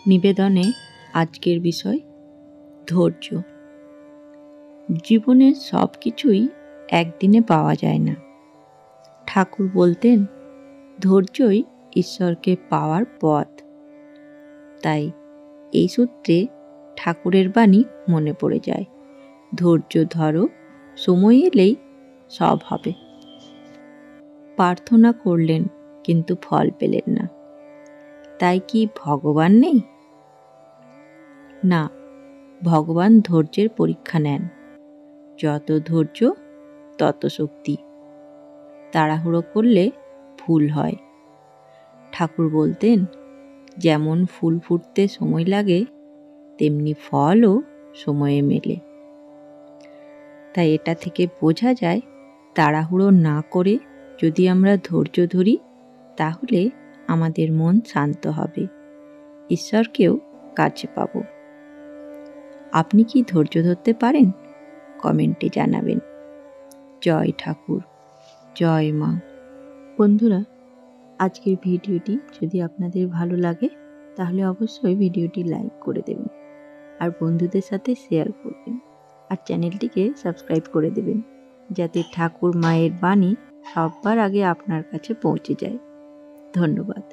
নিবেদনে আজকের বিষয় ধৈর্য। জীবনের সব কিছুই একদিনে পাওয়া যায় না। ঠাকুর বলতেন, ধৈর্যই ঈশ্বরকে পাওয়ার পথ। তাই এই সূত্রে ঠাকুরের বাণী মনে পড়ে যায়, ধৈর্য ধরো, সময় এলেই সব হবে। প্রার্থনা করলেন কিন্তু ফল পেলেন না, তাই কি ভগবান নেই? না, ভগবান ধৈর্যের পরীক্ষা নেন। যত ধৈর্য তত শক্তি। তাড়াহুড়ো করলে ভুল হয়। ঠাকুর বলতেন, যেমন ফুল ফুটতে সময় লাগে তেমনি ফলও সময়ে মেলে। তাই এটা থেকে বোঝা যায়, তাড়াহুড়ো না করে যদি আমরা ধৈর্য ধরি তাহলে আমাদের মন শান্ত হবে, ঈশ্বরকেও কাছে পাবো। আপনি কি ধৈর্য ধরতে পারেন? কমেন্টে জানাবেন। জয় ঠাকুর, জয় মা। বন্ধুরা, আজকের ভিডিওটি যদি আপনাদের ভালো লাগে তাহলে অবশ্যই ভিডিওটি লাইক করে দেবেন আর বন্ধুদের সাথে শেয়ার করবেন আর চ্যানেলটিকে সাবস্ক্রাইব করে দেবেন, যাতে ঠাকুর মায়ের বাণী সবার আগে আপনার কাছে পৌঁছে যায়। ধন্যবাদ।